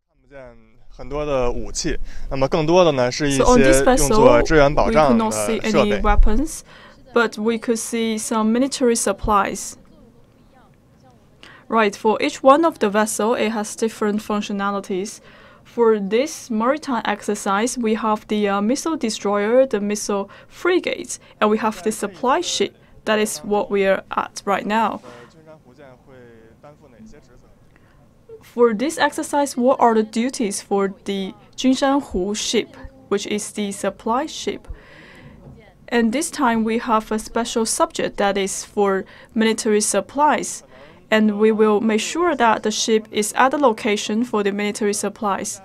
看不见很多的武器，那么更多的呢是一些 So on this 用作 vessel, 支援保 we 障 could 的 not see 设 any 备。 weapons, but we could see some military supplies. Right, for each one of the vessel, it has different functionalities. For this maritime exercise, we have the missile destroyer, the missile frigate, and we have the supply ship. That is what we are at right now. For this exercise, what are the duties for the Junshanhu ship, which is the supply ship? And this time we have a special subject that is for military supplies. And we will make sure that the ship is at the location for the military supplies.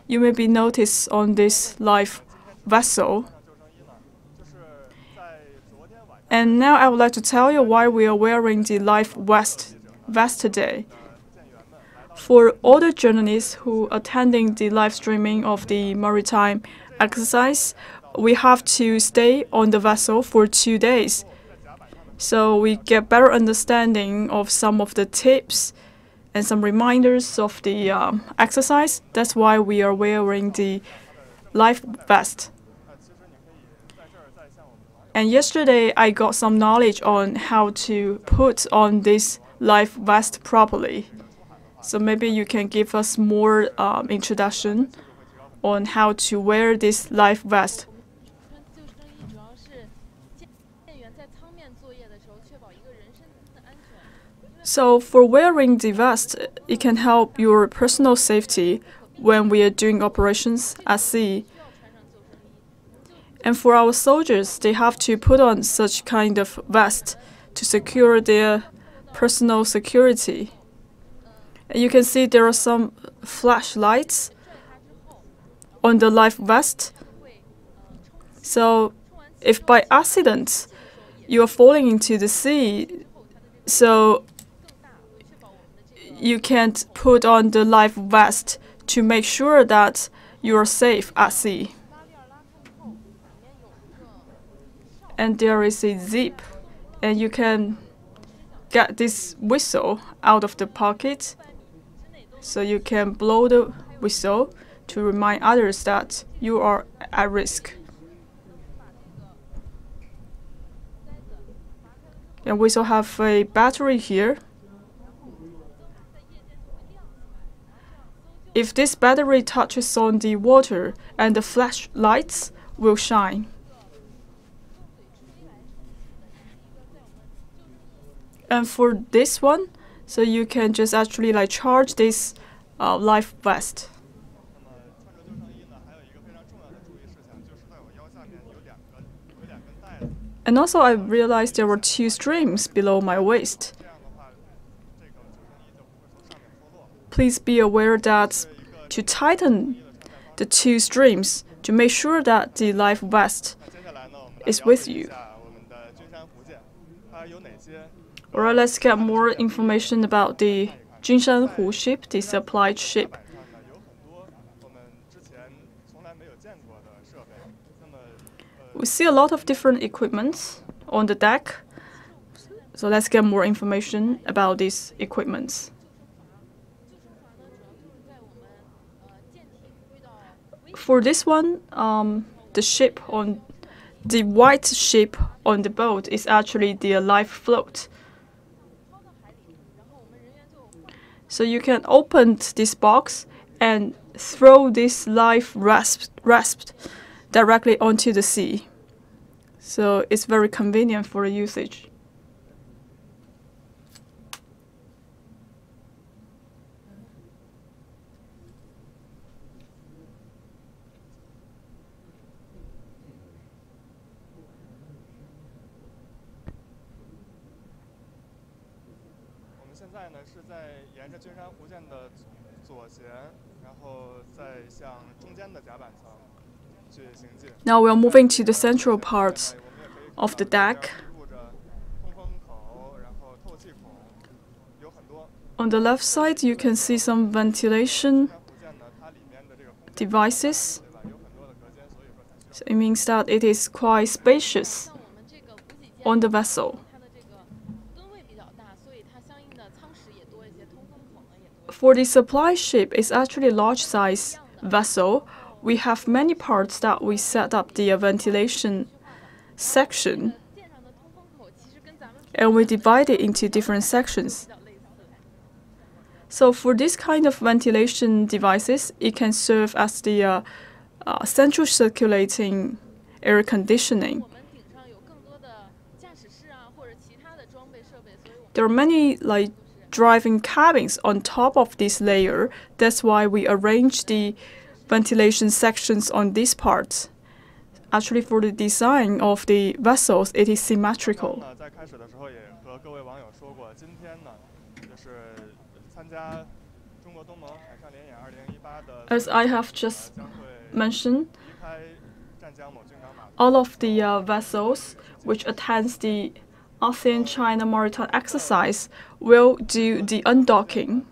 You may be noticed on this live vessel. And now I would like to tell you why we are wearing the live vest today. For all the journalists who are attending the live streaming of the maritime exercise, we have to stay on the vessel for 2 days. So we get better understanding of some of the tips and some reminders of the exercise. That's why we are wearing the life vest. And yesterday I got some knowledge on how to put on this life vest properly. So maybe you can give us more introduction on how to wear this life vest. So for wearing the vest, it can help your personal safety when we are doing operations at sea. And for our soldiers, they have to put on such kind of vest to secure their personal security. And you can see there are some flashlights on the life vest. So if by accident you are falling into the sea, so you can't put on the life vest to make sure that you are safe at sea. And there is a zip, and you can get this whistle out of the pocket, so you can blow the whistle to remind others that you are at risk. And we also have a battery here. If this battery touches on the water, and the flashlights will shine. And for this one, so you can just actually like charge this life vest. And also I realized there were 2 streams below my waist. Please be aware that to tighten the 2 streams to make sure that the life vest is with you. Alright, let's get more information about the Junshanhu ship, the supply ship. We see a lot of different equipments on the deck. So let's get more information about these equipments. For this one, the white ship on the boat is actually the life float. So you can open this box and throw this life raft directly onto the sea. So it's very convenient for usage. Now we are moving to the central part of the deck. On the left side, you can see some ventilation devices. So it means that it is quite spacious on the vessel. For the supply ship, it's actually a large-size vessel. We have many parts that we set up the ventilation section, and we divide it into different sections. So for this kind of ventilation devices, it can serve as the central circulating air conditioning. There are many driving cabins on top of this layer. That's why we arrange the ventilation sections on this part. Actually, for the design of the vessels, it is symmetrical. As I have just mentioned, all of the vessels which attends the ASEAN-China maritime exercise will do the undocking.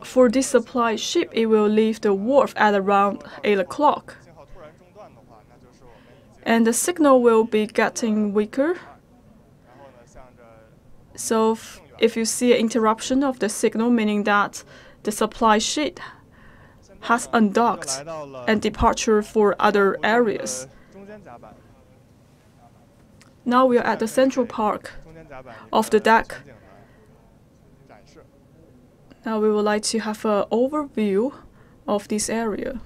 For this supply ship, it will leave the wharf at around 8 o'clock. And the signal will be getting weaker. So if you see an interruption of the signal, meaning that the supply ship has undocked and departure for other areas. Now we are at the central part of the deck. Now we would like to have an overview of this area.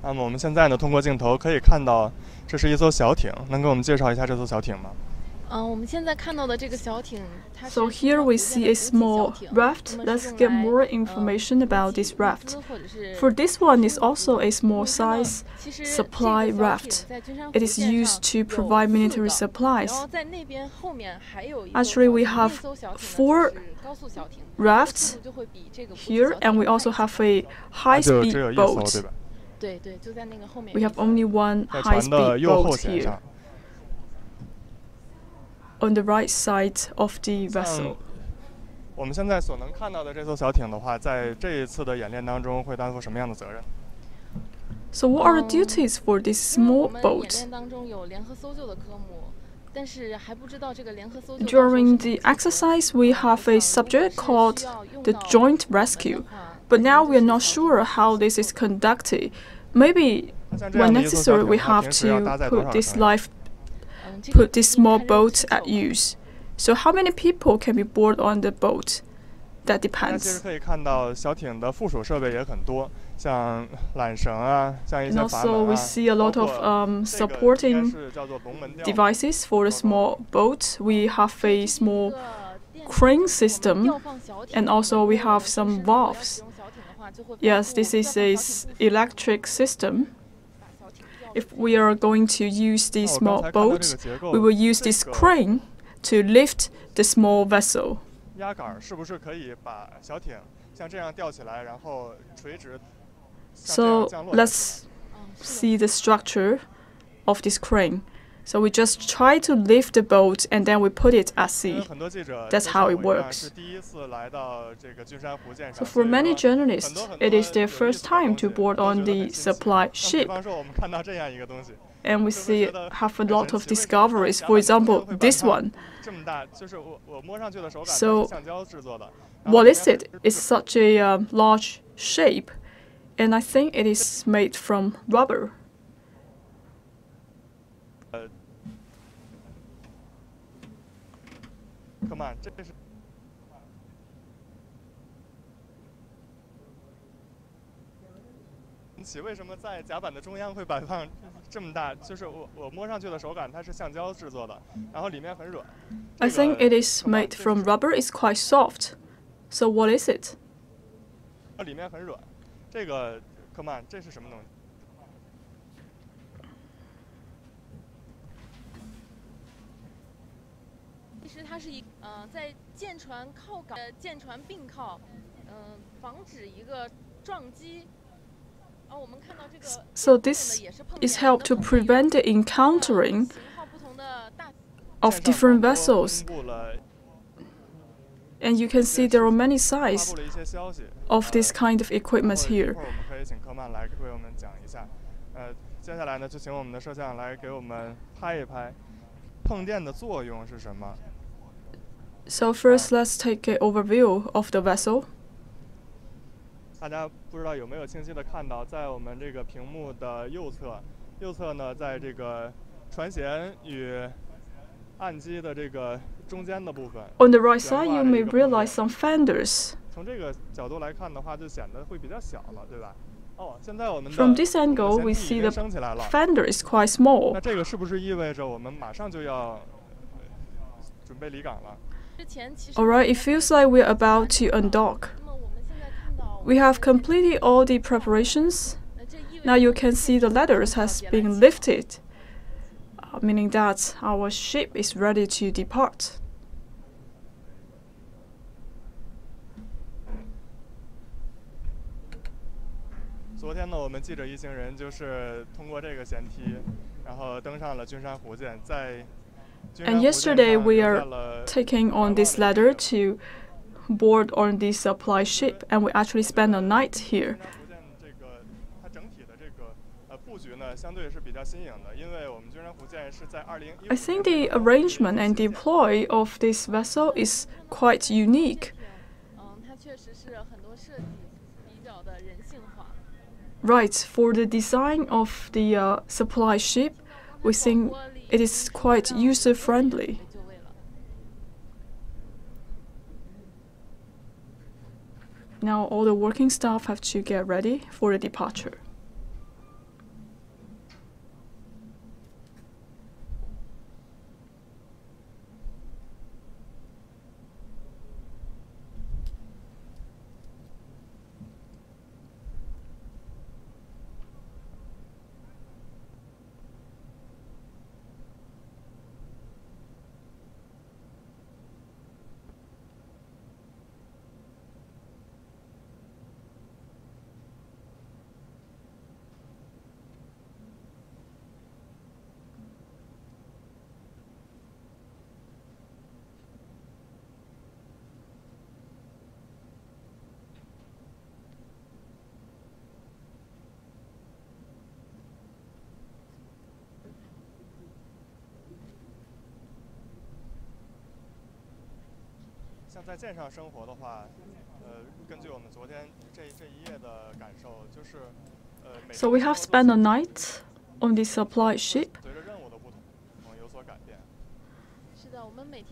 那么我们现在呢，通过镜头可以看到，这是一艘小艇。能给我们介绍一下这艘小艇吗？我们现在看到的这个小艇，它是 So here we see a small raft. Let's get more information about this raft. For this one is also a small size supply raft. It is used to provide military supplies. Actually, we have 4 rafts here, and we also have a high-speed boat. We have only one high-speed boat here on the right side of the vessel. 我们现在所能看到的这艘小艇的话，在这一次的演练当中会担负什么样的责任？ So what are the duties for this small boat? During the exercise, we have a subject called the joint rescue, but now we are not sure how this is conducted. Maybe when necessary, we have to put this small boat at use. So how many people can be aboard on the boat? That 其实 depends. 可以看到小艇的附属设备也很多，像缆绳啊，像一 And 些阀 also 门 we 啊， see a lot of 包括这个应该 supporting 是叫做龙门吊。 devices for the small boat. We have a small crane system, and also we have some valves. Yes, this is a electric system. If we are going to use this small boat, we will use this crane to lift the small vessel. 压杆是不是可以把小艇像这样吊起来，然后垂直像这 So 样降落下去？ let's see the structure of this crane. So we just try to lift the boat and then we put it at 因为 sea. 很多记者 That's 都 how 像 it 我一样 works. 是第一次来到这个君山湖舰上。 So for many 所以说 journalists, it is their first time to board on the supply 比 ship. 方说我们看到这样一个东西， And we see have a lot of discoveries. For example, this one. 这么大，就是我摸上去的手感它 So 是橡胶制作的。然后 What 里 is 面 it? It's such a large shape, and I think it is made from rubber. Come on，这是。为什么在甲板的中央会摆放这么大？就是我摸上去的手感，它是橡胶制作的，然后里面很软。 I think it is made from rubber. It's quite soft. So what is it? 里面很软。这个 ，Come on，这是什么东西？其实它是在舰船靠港，舰船并靠，防止一个撞击。我们看到这个 So this is helped to prevent the encountering of different vessels. And you can see there are many size of this kind of equipment here. 我们可以请科曼来为我们讲一下。接下来呢，就请我们的摄像来给我们拍一拍碰电的作用是什么。So first, let's take an overview of the vessel. 大家不知道有没有清晰的看到，在我们这个屏幕的右侧呢，在这个船舷与岸基的这个中间的部分。On the right side, you may realize some fenders. 从这个角度来看的话，就显得会比较小了，对吧？现在我们的 From this angle, we see the fender is quite small. 那这个是不是意味着我们马上就要准备离港了？ Alright, it feels like we're about to undock. We have completed all the preparations. Now you can see the ladders has been lifted, meaning that our ship is ready to depart. 昨天呢，我们记者一行人就是通过这个舷梯，然后登上了君山湖舰，在 And yesterday we are taking on this ladder to board on this supply ship, and we actually spent a night here. I think the arrangement and deploy of this vessel is quite unique. Right, for the design of the supply ship, we think it is quite user-friendly. Now all the working staff have to get ready for the departure. So we have spent a night on this supply ship.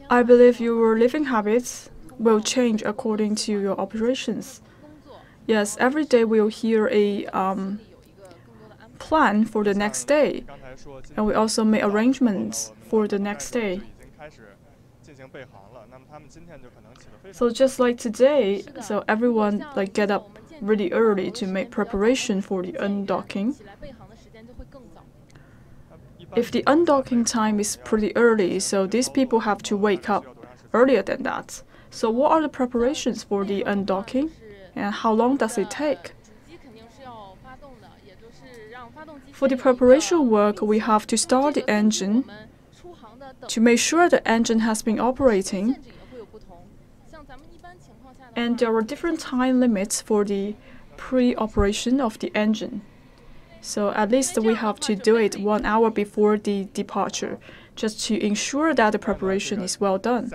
I believe your living habits will change according to your operations. Yes, every day we'll hear a plan for the next day, and we also make arrangements for the next day. So just like today, so everyone get up really early to make preparation for the undocking. If the undocking time is pretty early, so these people have to wake up earlier than that. So what are the preparations for the undocking, and how long does it take? For the preparation work, we have to start the engine to make sure the engine has been operating. And there are different time limits for the pre-operation of the engine. So at least we have to do it 1 hour before the departure, just to ensure that the preparation is well done.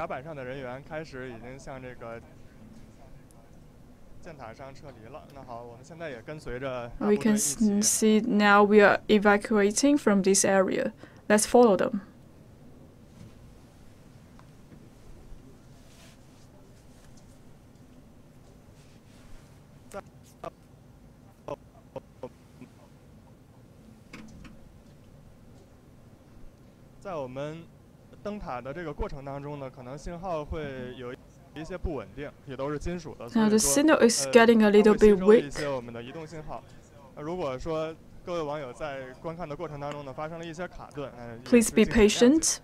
We can see now we are evacuating from this area. Let's follow them. Now the signal is getting a little bit weak. Please be patient.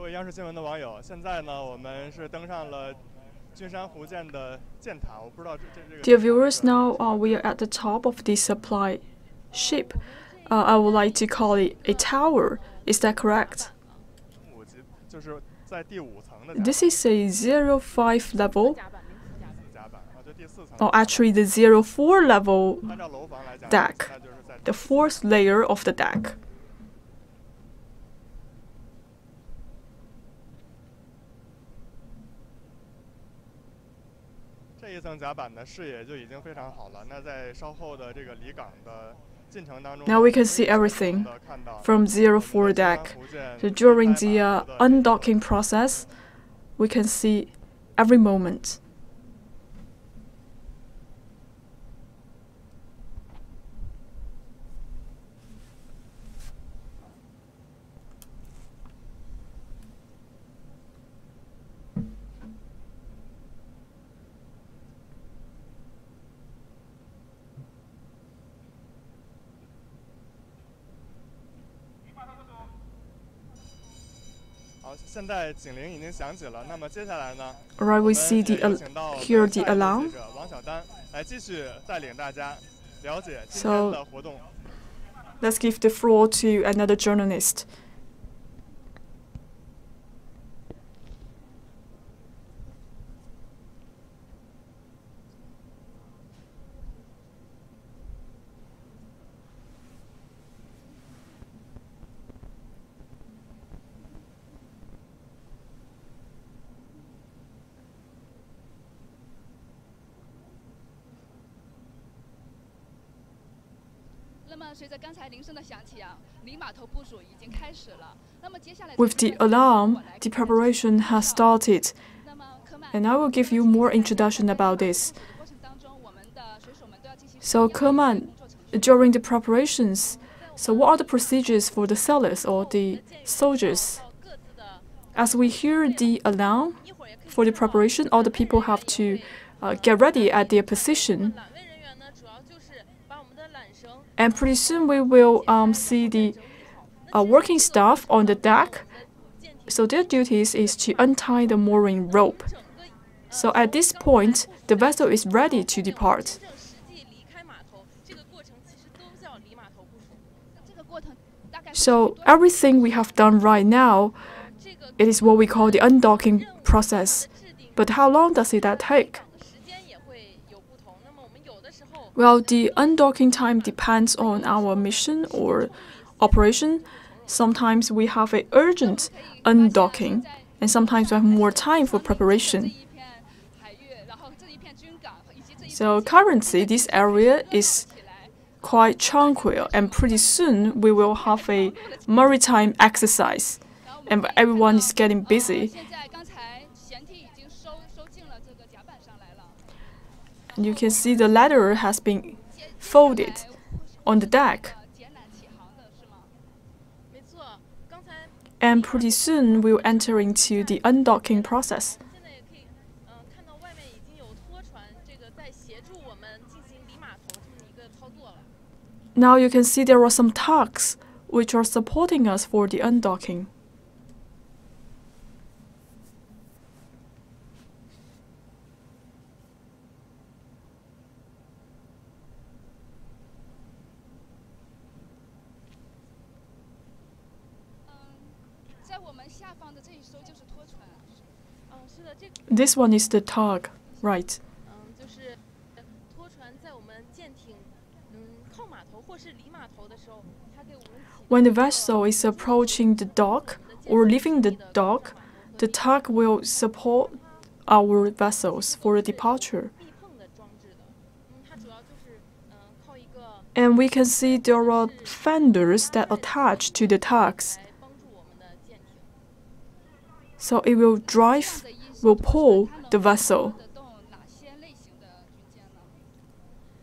位央视新闻的网友，现在呢，我们是登上了君山湖舰的舰塔。我不知道这个。Dear viewers, now we are at the top of the supply ship. I would like to call it a tower. Is that correct? 5级就是在第5层的。This is a 05 level. 甲板啊，就第4层。Or actually, the 04 level 按照楼房来讲 deck, 那就是在 the 4th layer of the deck. 这一层甲板的视野就已经非常好了。那在稍后的这个离港的进程当中 Now we can see everything from 04 deck. So during the undocking process, we can see every moment. Alright, we see hear the alarm. So let's give the floor to another journalist. With the alarm, the preparation has started, and I will give you more introduction about this. So, Kerman, during the preparations, so what are the procedures for the sailors or the soldiers? As we hear the alarm for the preparation, all the people have to get ready at their position. And pretty soon we will see the working staff on the deck. So their duties is to untie the mooring rope. So at this point, the vessel is ready to depart. So everything we have done right now, it is what we call the undocking process. But how long does that take? Well, the undocking time depends on our mission or operation. Sometimes we have an urgent undocking, and sometimes we have more time for preparation. So currently, this area is quite tranquil, and pretty soon we will have a maritime exercise, and everyone is getting busy. And you can see the ladder has been folded on the deck. And pretty soon we'll enter into the undocking process. Now you can see there are some tugs which are supporting us for the undocking. This one is the tug, right? When the vessel is approaching the dock or leaving the dock, the tug will support our vessels for the departure. And we can see there are fenders that attach to the tugs. So it will pull the vessel.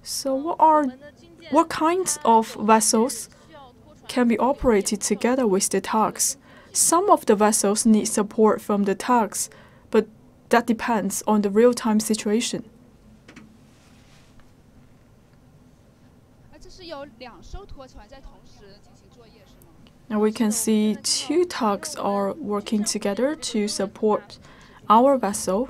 So what kinds of vessels can be operated together with the tugs? Some of the vessels need support from the tugs, but that depends on the real-time situation. And we can see two tugs are working together to support our vessel.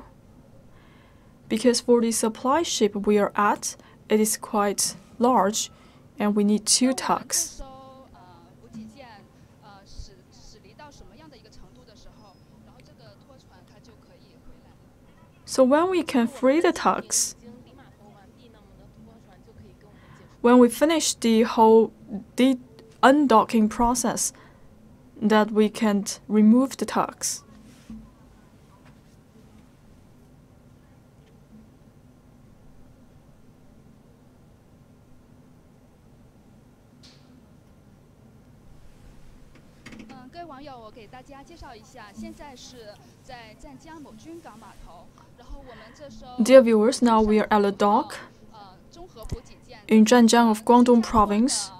Because for the supply ship we are at, it is quite large, and we need two tugs. So when we can free the tugs, when we finish the whole undocking process, that we can remove the tugs. Dear viewers, now we are at a dock in Zhanjiang of Guangdong province.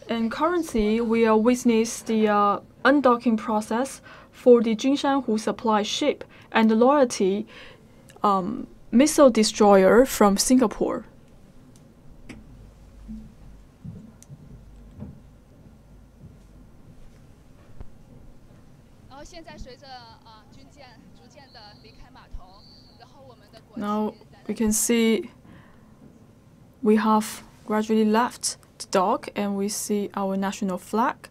And currently, we are witnessing the undocking process for the Jinshanhu supply ship and the Loyalty missile destroyer from Singapore. Now we can see we have gradually left the dock, and we see our national flag.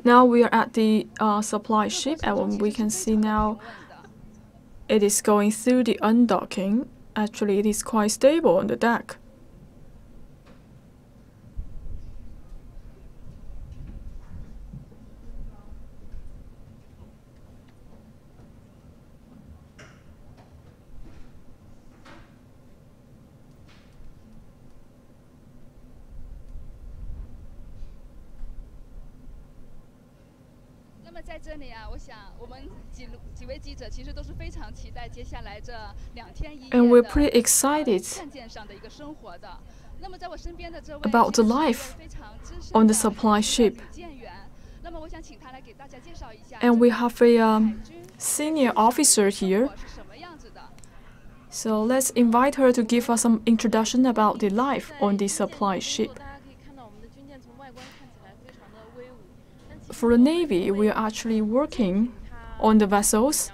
Now we are at the supply ship, and we can see now it is going through the undocking. Actually, it is quite stable on the deck. And we're pretty excited about the life on the supply ship. And we have a senior officer here. So let's invite her to give us some introduction about the life on the supply ship. For the Navy, we are actually working on the vessels.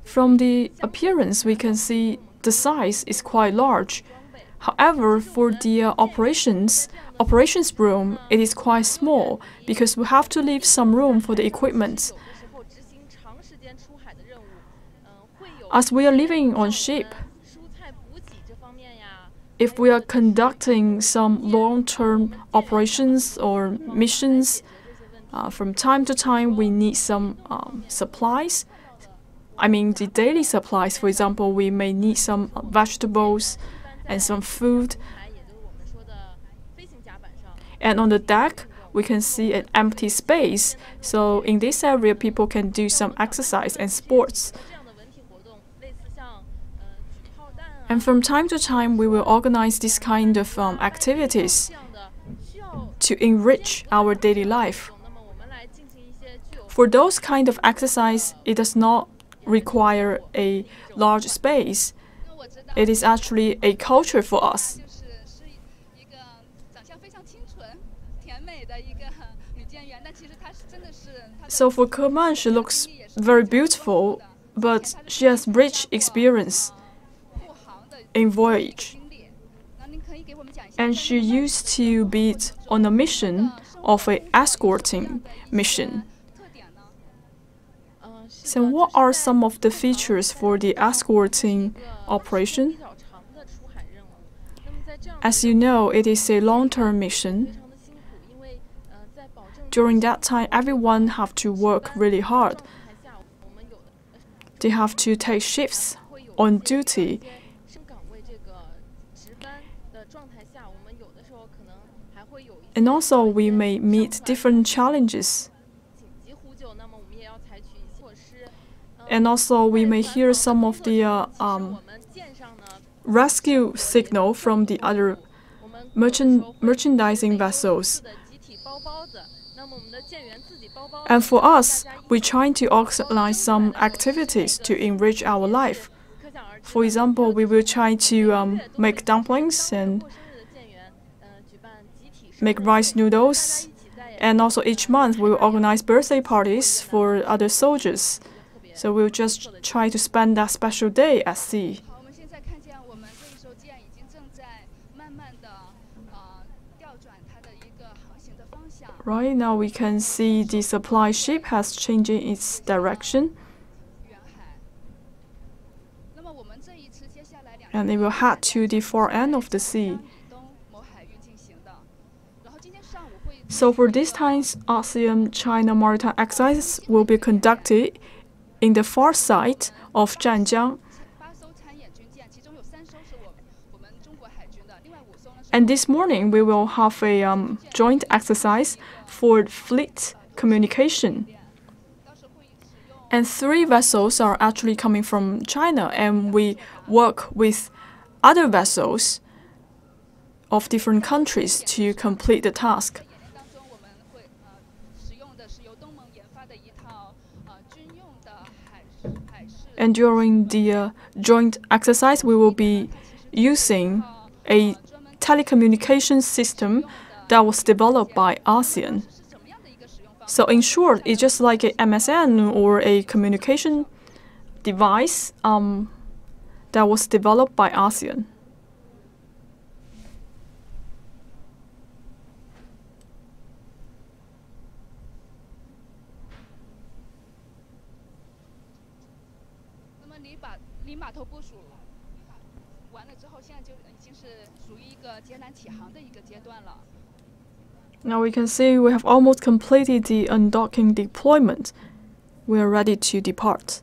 From the appearance, we can see the size is quite large. However, for the operations room, it is quite small because we have to leave some room for the equipment. As we are living on ship, if we are conducting some long-term operations or missions, from time to time we need some supplies. I mean the daily supplies. For example, we may need some vegetables and some food. And on the deck, we can see an empty space. So in this area, people can do some exercise and sports. And from time to time, we will organize this kind of activities to enrich our daily life. For those kind of exercise, it does not require a large space. It is actually a culture for us. So for Keman, she looks very beautiful, but she has rich experience in voyage. And she used to be on a mission of an escorting mission. So what are some of the features for the escorting operation? As you know, it is a long-term mission. during that time, everyone have to work really hard. They have to take shifts on duty. And also, we may meet different challenges. And also, we may hear some of the rescue signal from the other merchandising vessels. And for us, we're trying to organize some activities to enrich our life. For example, we will try to make dumplings and make rice noodles. And also each month, we will organize birthday parties for other soldiers. So we'll just try to spend that special day at sea. Right now, we can see the supply ship has changed its direction. And it will head to the far end of the sea. So for this time's ASEAN-China maritime exercise will be conducted in the far side of Zhanjiang. And this morning, we will have a joint exercise for fleet communication. And 3 vessels are actually coming from China, and we work with other vessels of different countries to complete the task. And during the joint exercise, we will be using a telecommunication system that was developed by ASEAN. So in short, it's just like a MSN or a communication device that was developed by ASEAN. Now we can see we have almost completed the undocking deployment. We are ready to depart.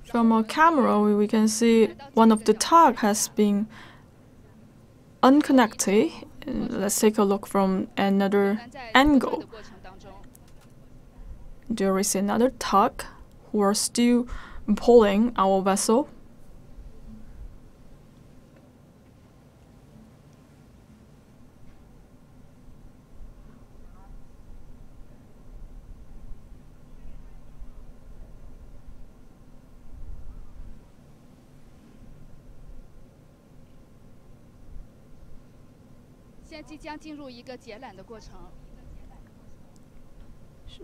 From our camera, we can see one of the tug has been unconnected. Let's take a look from another angle. There is another tug who are still pulling our vessel.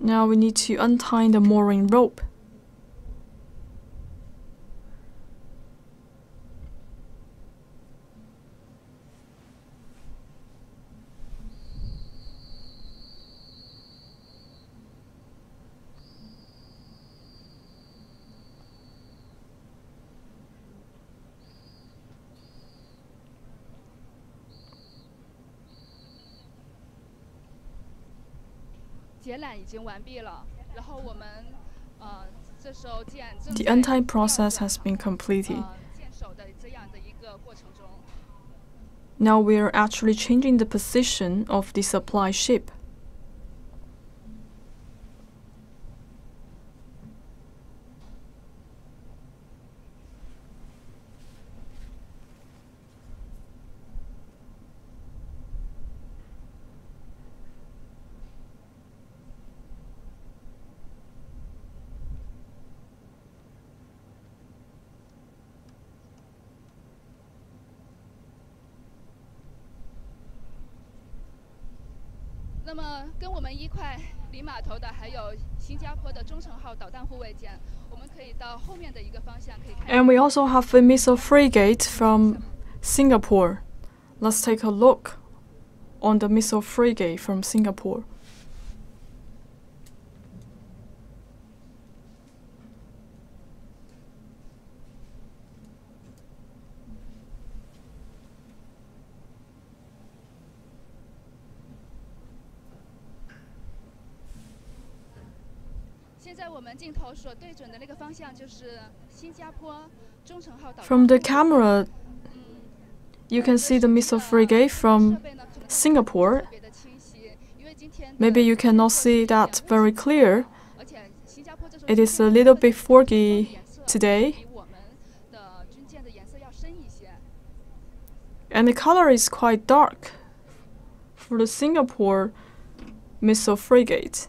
Now we need to untie the mooring rope. The untie process has been completed. Now we are actually changing the position of the supply ship. And we also have a missile frigate from Singapore. Let's take a look on the missile frigate from Singapore. From the camera, you can see the missile frigate from Singapore. Maybe you cannot see that very clear. It is a little bit foggy today. And the color is quite dark for the Singapore missile frigate.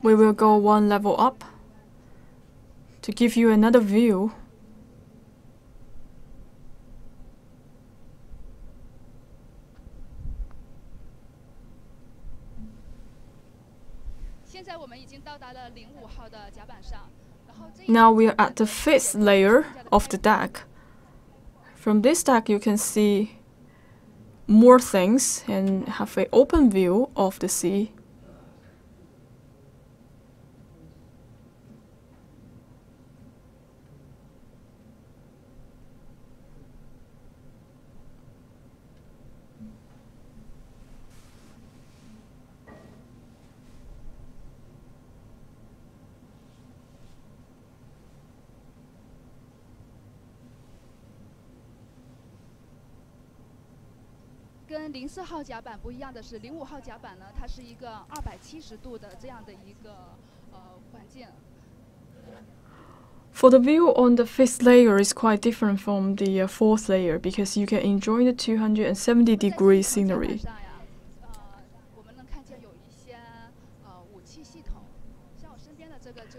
We will go one level up to give you another view. Now we are at the 5th layer of the deck. From this deck, you can see more things and have an open view of the sea. For the view on the 5th layer is quite different from the 4th layer because you can enjoy the 270-degree scenery.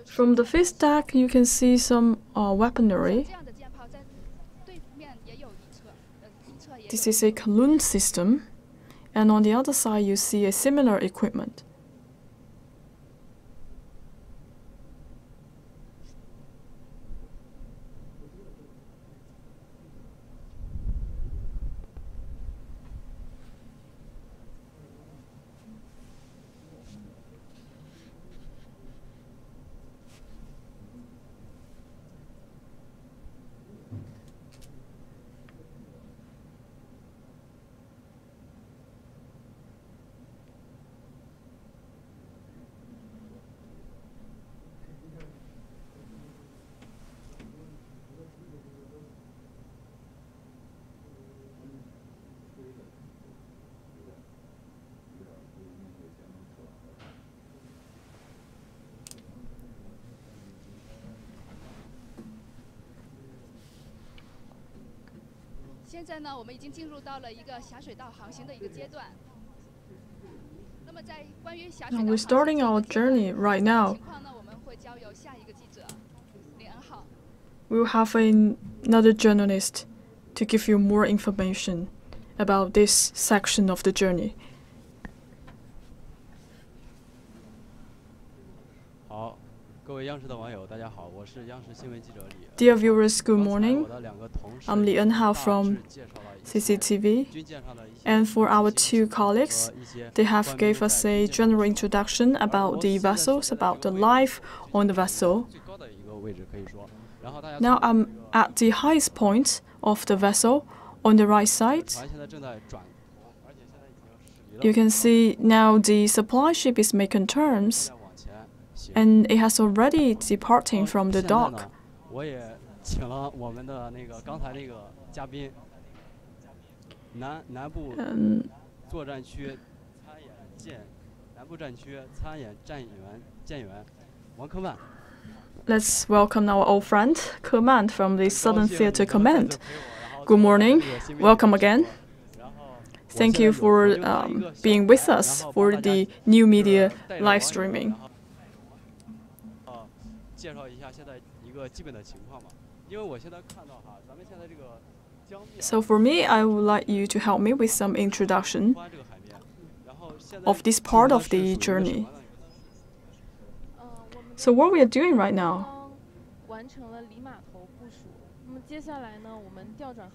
From the 5th deck, you can see some weaponry. This is a column system, and on the other side you see a similar equipment. And we're starting our journey right now. We will have another journalist to give you more information about this section of the journey. Dear viewers, good morning. I'm Li Enhao from CCTV. And for our two colleagues, they have gave us a general introduction about the vessels, about the life on the vessel. Now I'm at the highest point of the vessel on the right side. You can see now the supply ship is making turns, and it has already departing from the dock. Let's welcome our old friend, Command from the Southern Theater Command. Good morning, welcome again. Thank you for being with us for the new media live streaming. So for me, I would like you to help me with some introduction of this part of the journey. So what we are doing right now.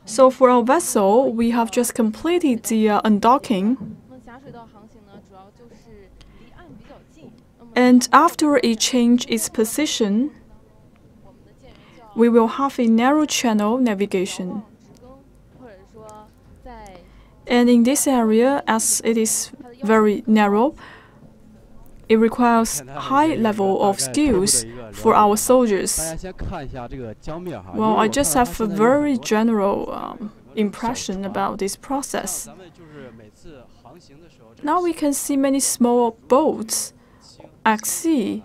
So for our vessel, we have just completed the undocking. And after it changed its position, we will have a narrow channel navigation. And in this area, as it is very narrow, it requires high level of skills for our soldiers. Well, I just have a very general impression about this process. Now we can see many small boats at sea.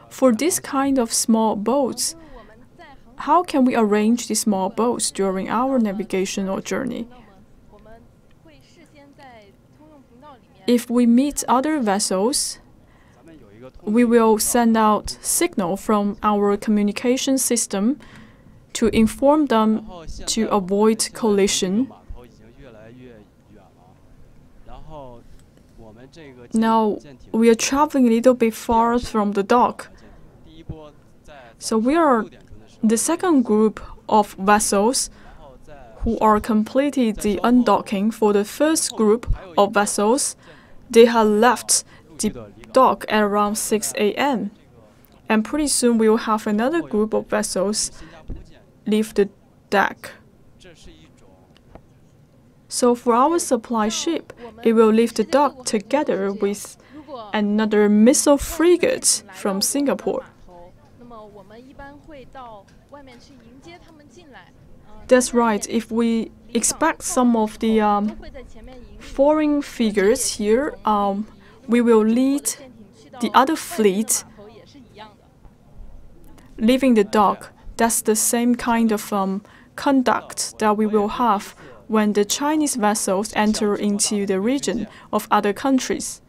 For this kind of small boats, how can we arrange these small boats during our navigational journey? If we meet other vessels, we will send out signal from our communication system to inform them to avoid collision. Now, we are traveling a little bit far from the dock. So we are the second group of vessels who are completed the undocking. For the first group of vessels, they have left the dock at around 6 a.m. And pretty soon we will have another group of vessels leave the deck. So for our supply ship, it will leave the dock together with another missile frigate from Singapore. That's right. If we expect some of the foreign figures here, we will lead the other fleet leaving the dock. That's the same kind of conduct that we will have when the Chinese vessels enter into the region of other countries.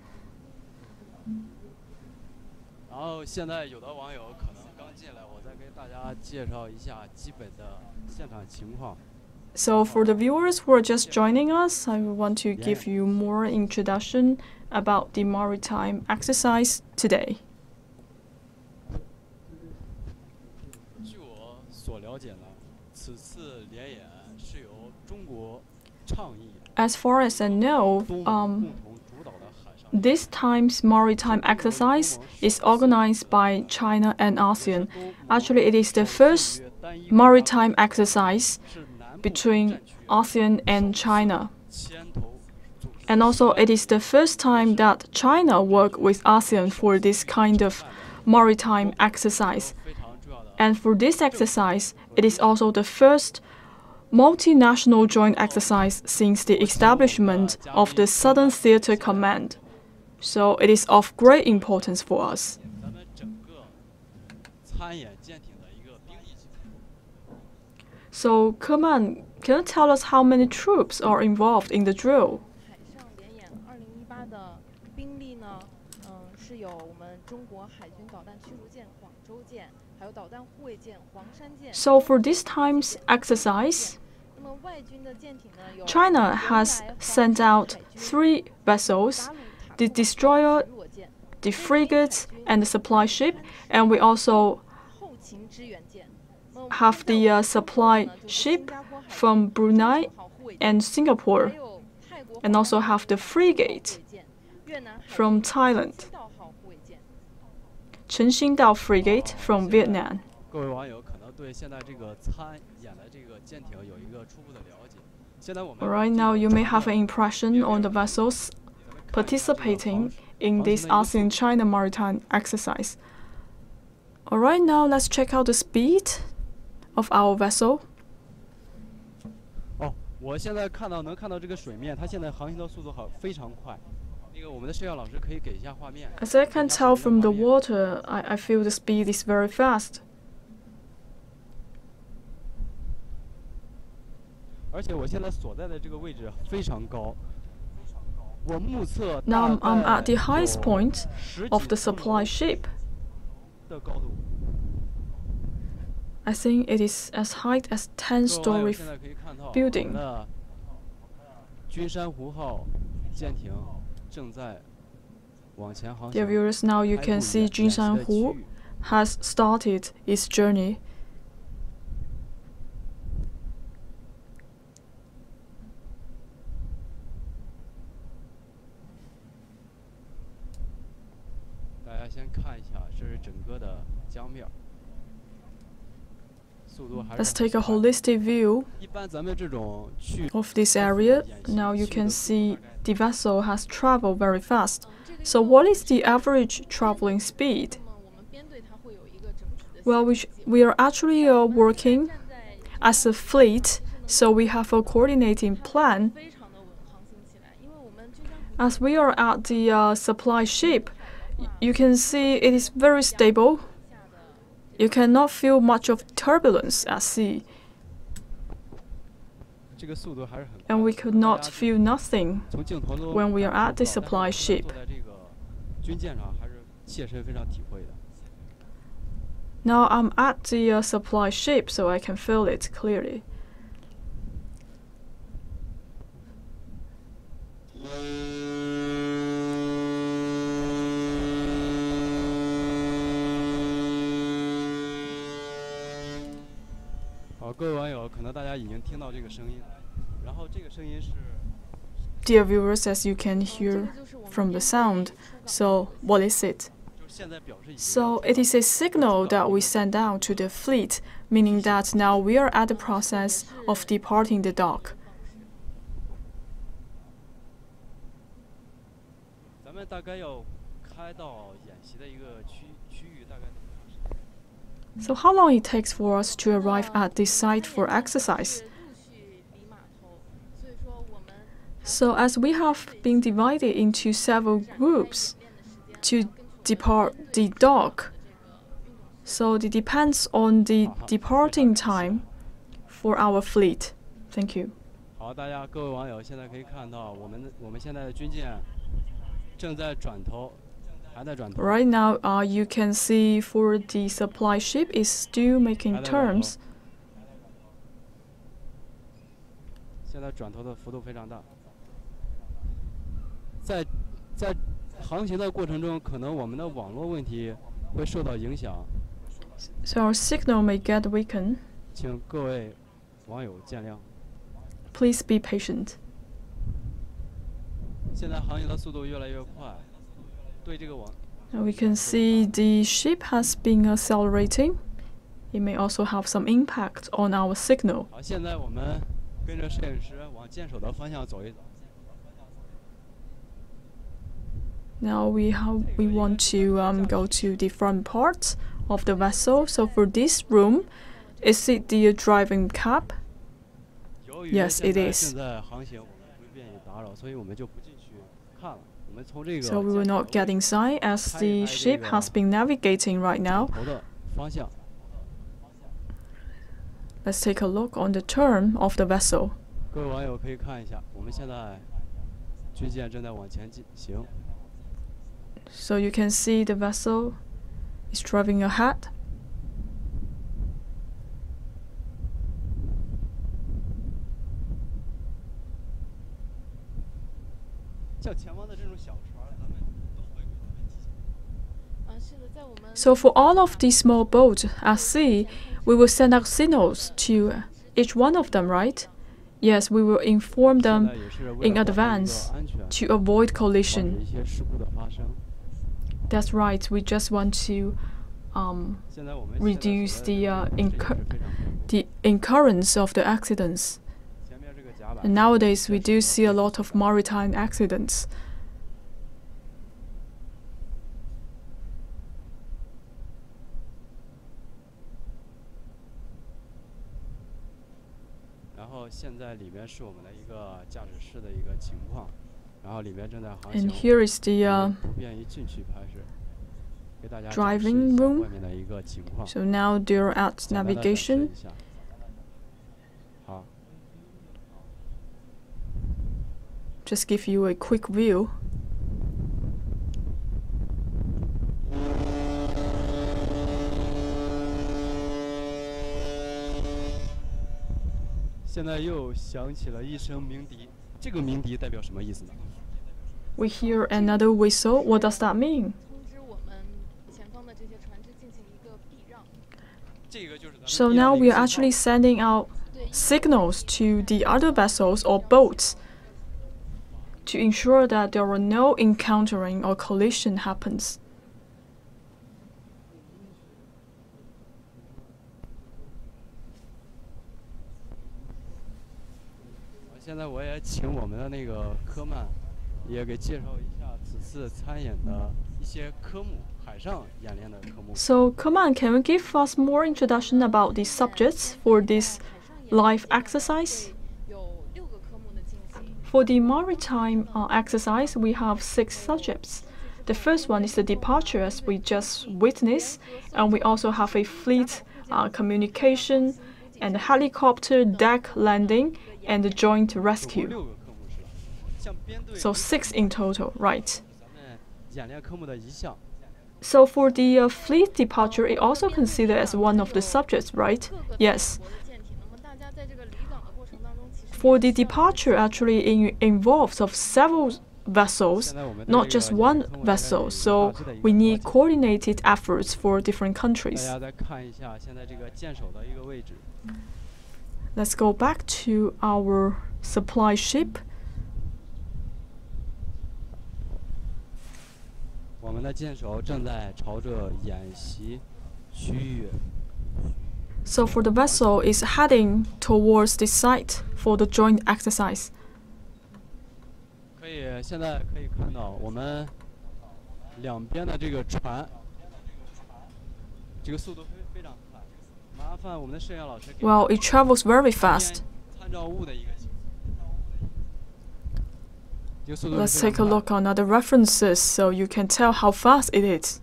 So for the viewers who are just joining us, I want to give you more introduction about the maritime exercise today. As far as I know, this time's maritime exercise is organized by China and ASEAN. Actually, it is the first maritime exercise between ASEAN and China. And also, it is the first time that China worked with ASEAN for this kind of maritime exercise. And for this exercise, it is also the first multinational joint exercise since the establishment of the Southern Theater Command. So it is of great importance for us. So, Keman, can you tell us how many troops are involved in the drill? So for this time's exercise, China has sent out 3 vessels, the destroyer, the frigate, and the supply ship, and we also have the supply ship from Brunei and Singapore, and also have the frigate from Thailand, Chengxingdao frigate from Vietnam. Right now, you may have an impression on the vessels participating in this ASEAN-China maritime exercise. Alright, now let's check out the speed of our vessel. As I can tell from the water, I feel the speed is very fast. Now I'm at the highest point of the supply ship. I think it is as high as 10-story building. 君山湖号舰艇正在往前航行。 Dear viewers, now you can see Jinshan Hu has started its journey. 大家先看一下，这是整个的江面。 Let's take a holistic view of this area. Now you can see the vessel has traveled very fast. So what is the average traveling speed? Well, we are actually working as a fleet, so we have a coordinating plan. As we are at the supply ship, you can see it is very stable. You cannot feel much of turbulence at sea. And we could not feel nothing when we are at the supply ship. Now I'm at the supply ship, so I can feel it clearly. Dear viewers, as you can hear from the sound, so what is it? So it is a signal that we send out to the fleet, meaning that now we are at the process of departing the dock. So how long it takes for us to arrive at this site for exercise? So as we have been divided into several groups to depart the dock, so it depends on the departing time for our fleet. Thank you. 好，各位网友现在可以看到，我们现在的军舰正在转头。 Right now, you can see for the supply ship is still making turns. 现在转头的幅度非常大。在航行的过程中，可能我们的网络问题会受到影响。So our signal may get weakened. 请各位网友见谅。Please be patient. 现在航行的速度越来越快。 We can see the ship has been accelerating. It may also have some impact on our signal. 好，现在我们跟着摄影师往舰首的方向走一走。 Now we want to go to the front part of the vessel. So for this room, is it the driving cab? Yes, it is. So we will not get inside as the ship has been navigating right now. Let's take a look on the turn of the vessel. 各位网友可以看一下，我们现在军舰正在往前进行。 So you can see the vessel is driving ahead. 像前方的这种小船，咱们都会给他们提醒。 So for all of these small boats at sea, we will send out signals to each one of them, right? Yes, we will inform them in advance to avoid collision. That's right. We just want to reduce the occurrence of the accidents. And nowadays, we do see a lot of maritime accidents. And here is the driving room. So now they're at navigation. Just give you a quick view. 现在又响起了一声鸣笛，这个鸣笛代表什么意思呢？ We hear another whistle. What does that mean? 通知我们前方的这些船只进行一个避让。这个就是咱们 So 电 now 的 we 一 are 个信号 actually sending out signals to the other vessels or boats to ensure that there are no encountering or collision happens. 现在我也请我们的那个科曼，也给介绍一下此次参演的一些科目，海上演练的科目。 So come on, can you give us more introduction about the subjects for this live exercise? 有6个科目的进行。 For the maritime exercise, we have 6 subjects. The first one is the departure, as we just witnessed, and we also have a fleet communication and helicopter deck landing and the joint 6 rescue. 个科目是吧？像编队 So 6 in total, right? 咱们演练科目的一项。 So for the fleet departure, it also considered as one of the subjects, right? Yes. 国的舰艇，那么大家在这个离港的过程当中，其实 For the departure, actually involves of several vessels, not just one vessel. So we need coordinated efforts for different 大 countries. 家再看一下现在这个舰首的一个位置。 Let's go back to our supply ship. 我们的舰首正在朝着演习区域。 So for the vessel is heading towards the site for the joint exercise. 可以，现在可以看到我们两边的这个船，这个速度非常快。麻烦我们的摄像老师给 Well, it travels very fast. 参照物的一个情况。这个速度 Let's 是非 take a 常快。 look on other references so you can tell how fast it is.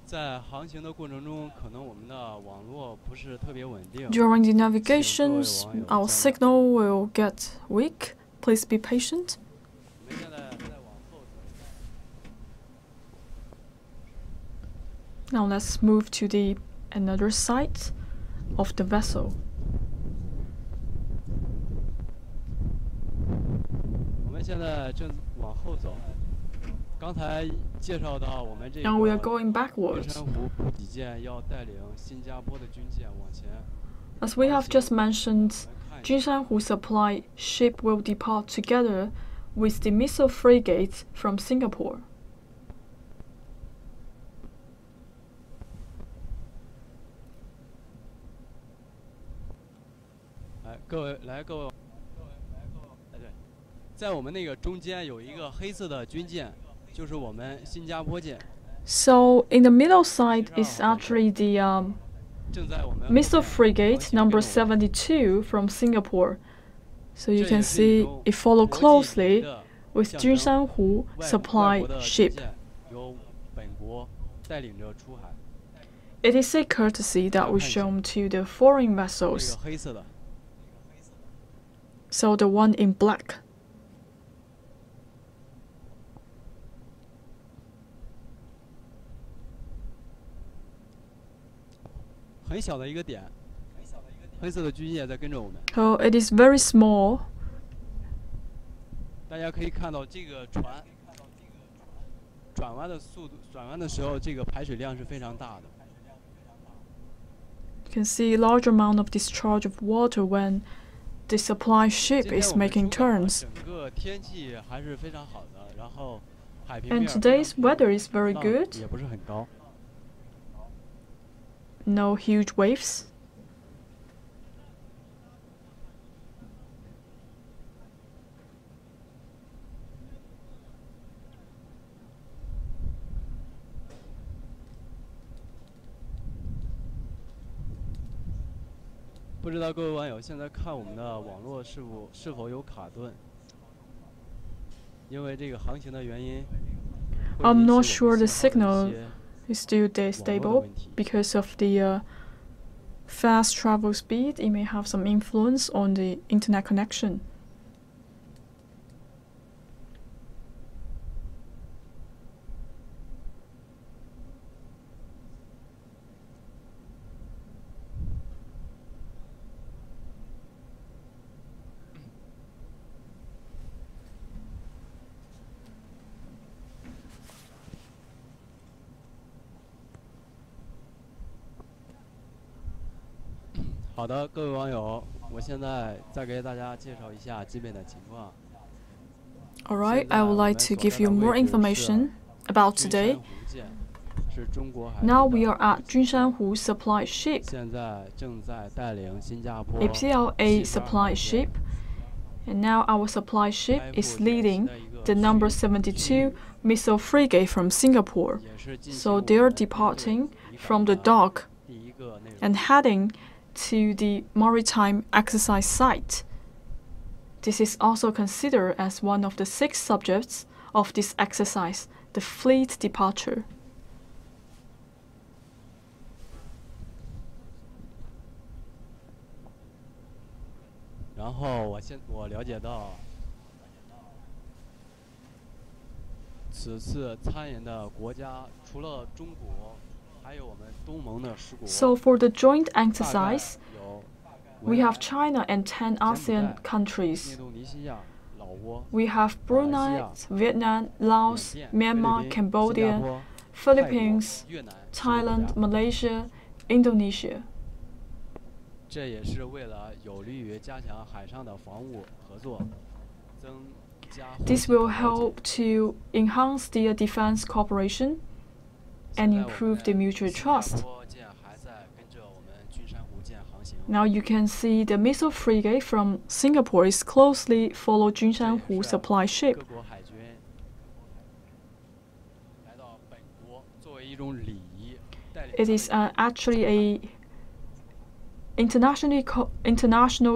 在航行的过程中，可能我们的网络不是特别稳定。 During the navigations, our signal will get weak. Please be patient. 我们现在再往后走一下。 Now let's move to the another side of the vessel. 我们现在正往后走。刚才介绍到我们这个 Now we are going 君 backwards. 山湖补给舰要带领新加坡的军舰往前。 As we have just mentioned, 我们看一下 Jinshanhu supply ship will depart together with the missile frigate from Singapore. 各位，对，在我们那个中间有一个黑色的军舰，就是我们新加坡舰， So in the middle side is actually the 正在我们 missile 后面 frigate 航行 number 跟我们 72 from Singapore. So you 这 can 也是一 see 种 it follow 国际 closely 的 with 象征 Jinshanhu 外 supply 国的军 ship. 舰由本国带领着出海。 It is a courtesy that was shown to the foreign 这 vessels. 个黑色的， So the one in black. 很小的一个点，黑色的军舰在跟着我们。 So it is very small. 大家可以看到这个船转弯的速度，转弯的时候这个排水量是非常大的。 You can see a large amount of discharge of water when the supply 今 ship 天 is 我们 making 出港了 turns. 整个天气还是非常好的，然后海平 And 面非常 today's 平 weather is 浪 very good. 也不是很高。 No huge waves. 不知道各位网友现在看我们的网络是否有卡顿？因为这个航行的原因，会 I'm 引起 not 我 sure 们 the 信号的 signal 一些 It's still stay stable because of the fast travel speed, it may have some influence on the internet connection.好的，各位网友，我现在再给大家介绍一下基本的情况。 Alright, I would like to give you more information about today. Now we are at Junshanhu supply ship, 现在正在带领新加坡 a PLA supply ship, and now our supply ship is leading the number 72 missile frigate from Singapore. So they are departing from the dock 第一个内容 and heading to the maritime exercise site. This is also considered as one of the 6 subjects of this exercise, the fleet departure. 然后我了解到，此次参演的国家除了中国，还有我们东盟的10国。 So for the joint 大概 exercise, 有 we have China and 10 ASEAN countries. 印度尼西亚、老挝、 We have Brunei, Vietnam, Laos, 缅甸、 Myanmar, 菲律宾、新加 Cambodia, 坡、 Philippines, 越南、10个 Thailand, 国家 Malaysia, Indonesia. 这也是为了有利于加强海上的防务合作，增加互 This 信 will 了解 help to enhance the defense cooperation and 现在我 improve 们 the mutual 新加 trust. 坡舰还在跟着我们君山湖舰航行。 Now you can see the missile frigate from Singapore is closely follow 这也 Junshanhu 是 supply ship. 各国海军来到本国作为一种礼仪，带领 It 他 is 们 actually a international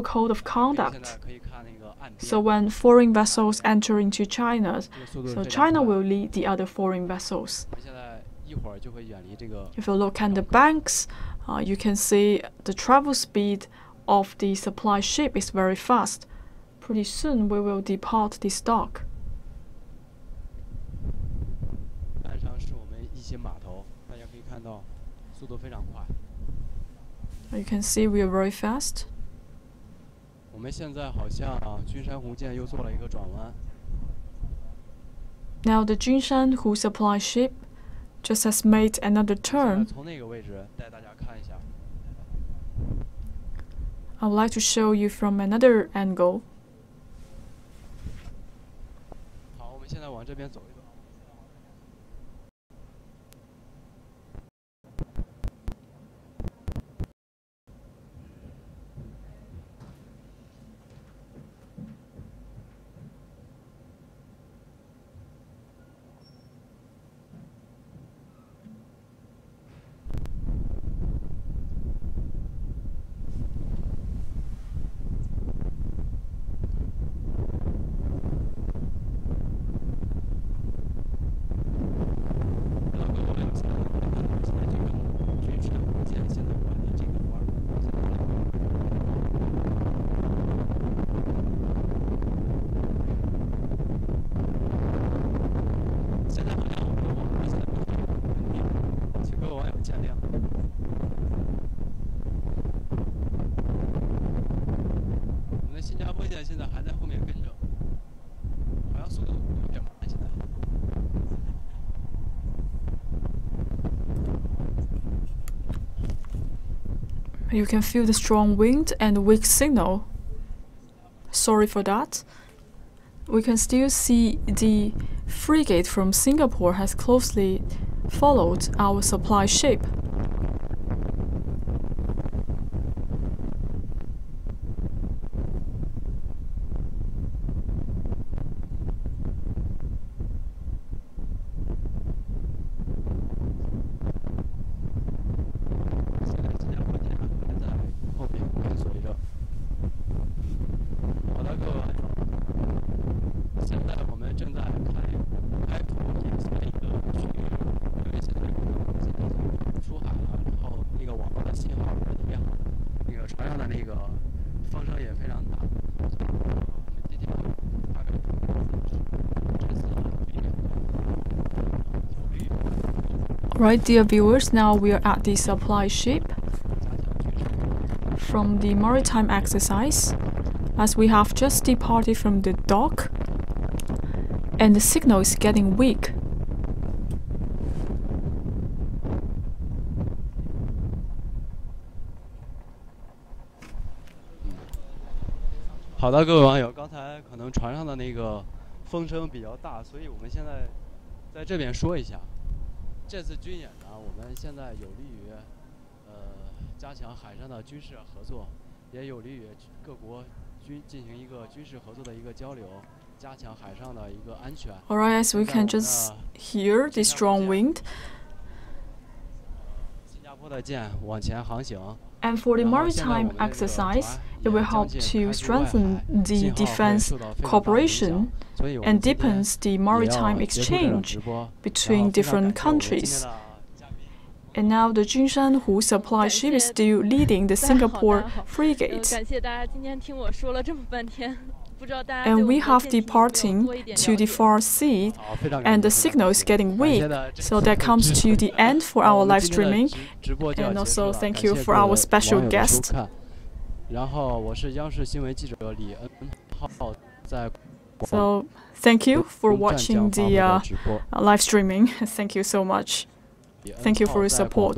code of 现 conduct. 在可以看那个岸边 So when foreign vessels enter into China, 这个速度是 so 非常 China 快 will lead the other foreign vessels. 我们现在一会儿就会远离这个 If you look at the banks, you can see the travel speed of the supply ship is very fast. Pretty soon we will depart this dock. 岸上是我们一些码头，大家可以看到速度非常快。 You can see we are very fast. 我们现在好像君山湖舰又做了一个转弯， Now the Junshanhu supply ship just has made another 现在 turn. 从那个位置带大家看一下。 I would like to show you from another angle. 好，我们现在往这边走一走。 现在还在后面跟着，好像速度有点慢。现在 You can feel the strong wind and weak signal. Sorry for that. We can still see the frigate from Singapore has closely followed our supply ship. Right, dear viewers, now we are at the supply ship from the maritime exercise, as we have just departed from the dock, and the signal is getting weak. 好的，各位网友，刚才可能船上的那个风声比较大，所以我们现在在这边说一下，这次军演呢，我们现在有利于加强海上的军事合作，也有利于各国进行一个军事合作的一个交流，加强海上的一个安全。Alright, as we can just hear the strong wind. 新加坡的舰往前航行。 And for the maritime exercise, it will help to strengthen the defense cooperation and deepens the maritime exchange between different countries. And now the Jinshanhu supply ship is still leading the Singapore frigate. And we have departing to the far sea, and the signal is getting weak, so that comes to the end for our live streaming. And also thank you for our special guest. So thank you for watching the live streaming. Thank you so much. Thank you for your support.